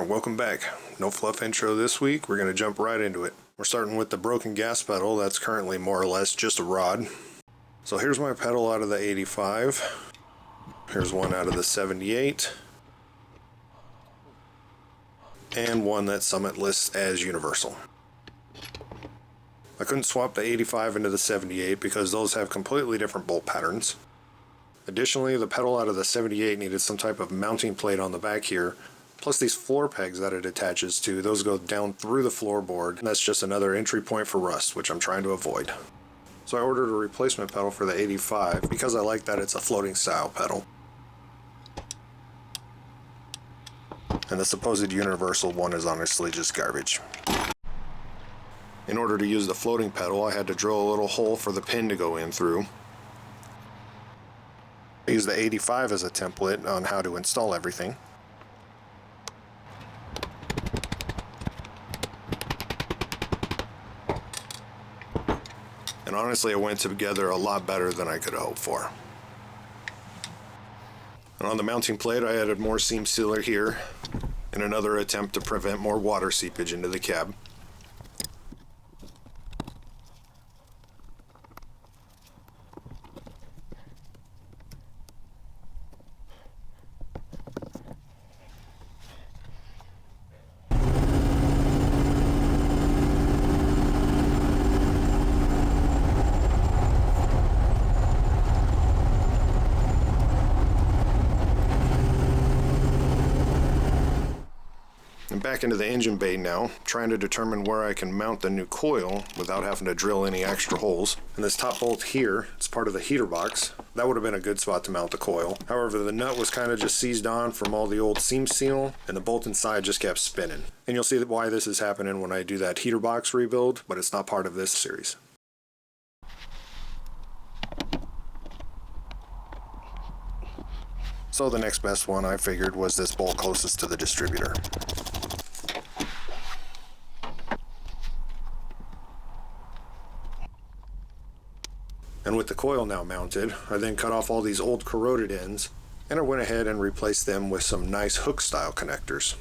Alright, welcome back. No fluff intro this week. We're going to jump right into it. We're starting with the broken gas pedal. That's currently more or less just a rod. So here's my pedal out of the 85. Here's one out of the 78. And one that Summit lists as universal. I couldn't swap the 85 into the 78 because those have completely different bolt patterns. Additionally, the pedal out of the 78 needed some type of mounting plate on the back here. Plus these floor pegs that it attaches to, those go down through the floorboard, and that's just another entry point for rust, which I'm trying to avoid. So I ordered a replacement pedal for the 85 because I like that it's a floating style pedal. And the supposed universal one is honestly just garbage. In order to use the floating pedal, I had to drill a little hole for the pin to go in through. I used the 85 as a template on how to install everything. And honestly, it went together a lot better than I could hope for. And on the mounting plate, I added more seam sealer here in another attempt to prevent more water seepage into the cab. Back into the engine bay now, trying to determine where I can mount the new coil without having to drill any extra holes. And this top bolt here, it's part of the heater box. That would have been a good spot to mount the coil. However, the nut was kind of just seized on from all the old seam seal, and the bolt inside just kept spinning. And you'll see why this is happening when I do that heater box rebuild, but it's not part of this series. So the next best one I figured was this bolt closest to the distributor. And with the coil now mounted, I then cut off all these old corroded ends, and I went ahead and replaced them with some nice hook style connectors.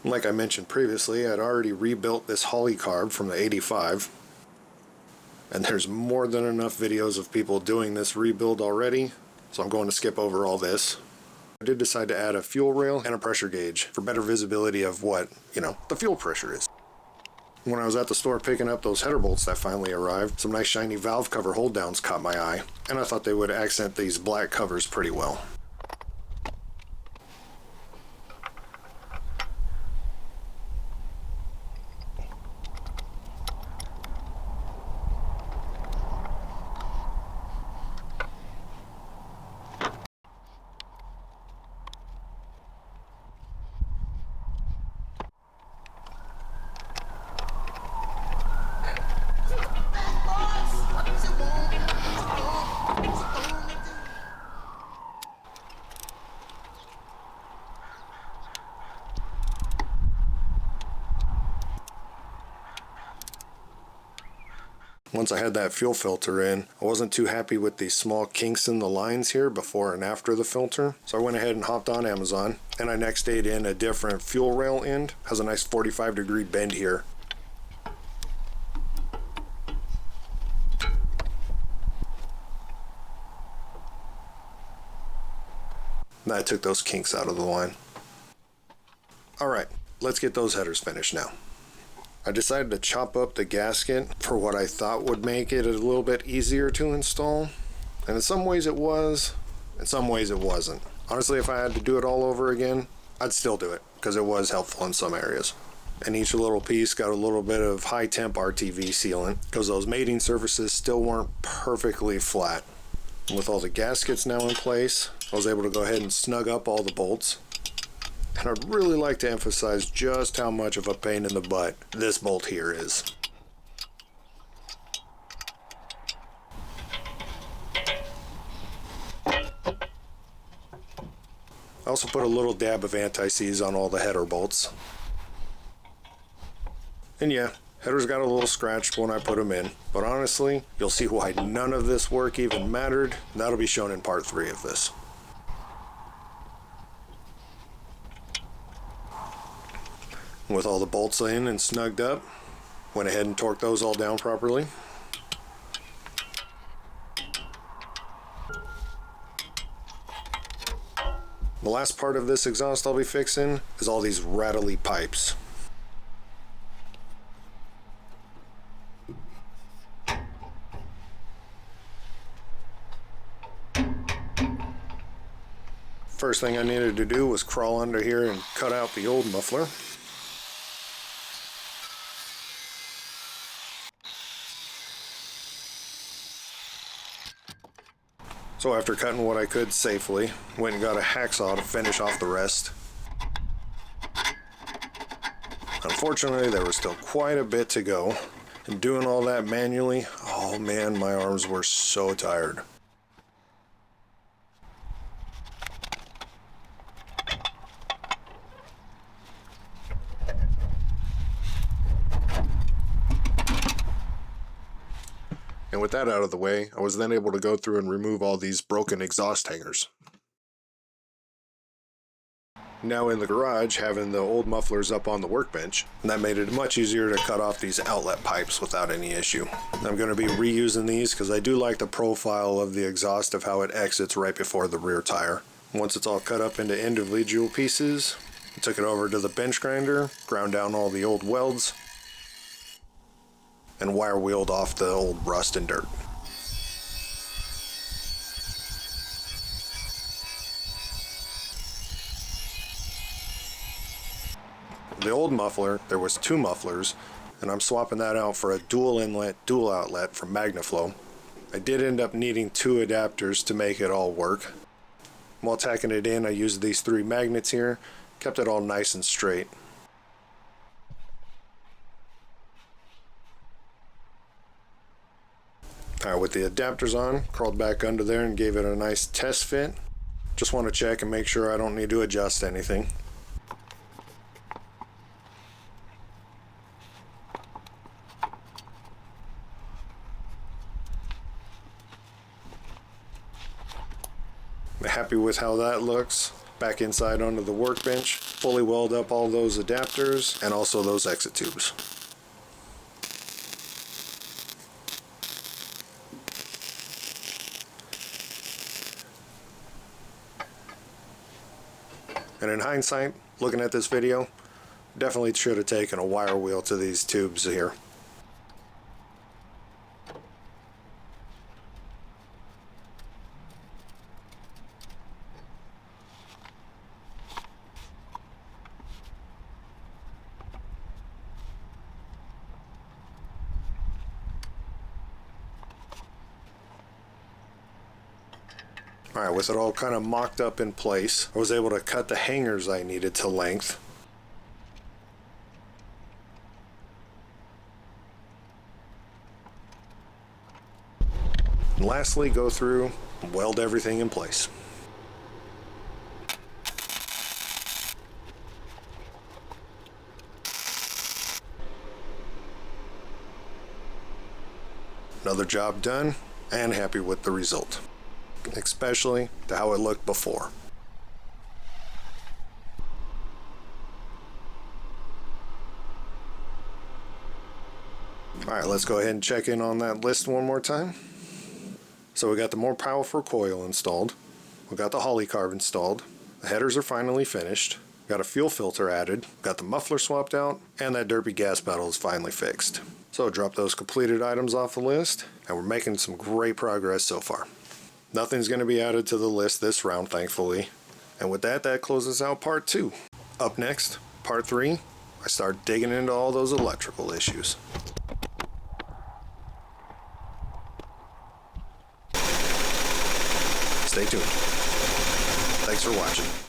Like I mentioned previously, I'd already rebuilt this Holley Carb from the 85, and there's more than enough videos of people doing this rebuild already, so I'm going to skip over all this. I did decide to add a fuel rail and a pressure gauge for better visibility of what, the fuel pressure is. When I was at the store picking up those header bolts that finally arrived, some nice shiny valve cover hold downs caught my eye, and I thought they would accent these black covers pretty well. Once I had that fuel filter in, I wasn't too happy with these small kinks in the lines here before and after the filter. So I went ahead and hopped on Amazon, and I next stayed in a different fuel rail end. Has a nice 45-degree bend here. And I took those kinks out of the line. Alright, let's get those headers finished now. I decided to chop up the gasket for what I thought would make it a little bit easier to install. And in some ways it was, in some ways it wasn't. Honestly, if I had to do it all over again, I'd still do it, because it was helpful in some areas. And each little piece got a little bit of high temp RTV sealant, because those mating surfaces still weren't perfectly flat. And with all the gaskets now in place, I was able to go ahead and snug up all the bolts. And I'd really like to emphasize just how much of a pain in the butt this bolt here is. I also put a little dab of anti-seize on all the header bolts. And yeah, headers got a little scratched when I put them in, but honestly, you'll see why none of this work even mattered. That'll be shown in part 3 of this. With all the bolts in and snugged up, went ahead and torqued those all down properly. The last part of this exhaust I'll be fixing is all these rattly pipes. First thing I needed to do was crawl under here and cut out the old muffler. So after cutting what I could safely, went and got a hacksaw to finish off the rest. Unfortunately, there was still quite a bit to go, and doing all that manually, oh man, my arms were so tired. And with that out of the way, I was then able to go through and remove all these broken exhaust hangers. Now in the garage, having the old mufflers up on the workbench, and that made it much easier to cut off these outlet pipes without any issue. I'm going to be reusing these because I do like the profile of the exhaust of how it exits right before the rear tire. Once it's all cut up into individual pieces, I took it over to the bench grinder, ground down all the old welds, and wire wheeled off the old rust and dirt. The old muffler, there was 2 mufflers, and I'm swapping that out for a dual inlet, dual outlet from Magnaflow. I did end up needing 2 adapters to make it all work. While tacking it in, I used these 3 magnets here, kept it all nice and straight. Alright, with the adapters on, crawled back under there and gave it a nice test fit. Just want to check and make sure I don't need to adjust anything. I'm happy with how that looks. Back inside onto the workbench, fully weld up all those adapters and also those exit tubes. And in hindsight, looking at this video, definitely should have taken a wire wheel to these tubes here. Alright, with it all kind of mocked up in place, I was able to cut the hangers I needed to length. And lastly, go through and weld everything in place. Another job done, and happy with the result. Especially to how it looked before. Alright, let's go ahead and check in on that list one more time. So we got the more powerful coil installed. We got the Holley Carb installed. The headers are finally finished. Got a fuel filter added. Got the muffler swapped out. And that derpy gas pedal is finally fixed. So drop those completed items off the list. And we're making some great progress so far. Nothing's going to be added to the list this round, thankfully. And with that, that closes out part 2. Up next, part 3, I start digging into all those electrical issues. Stay tuned. Thanks for watching.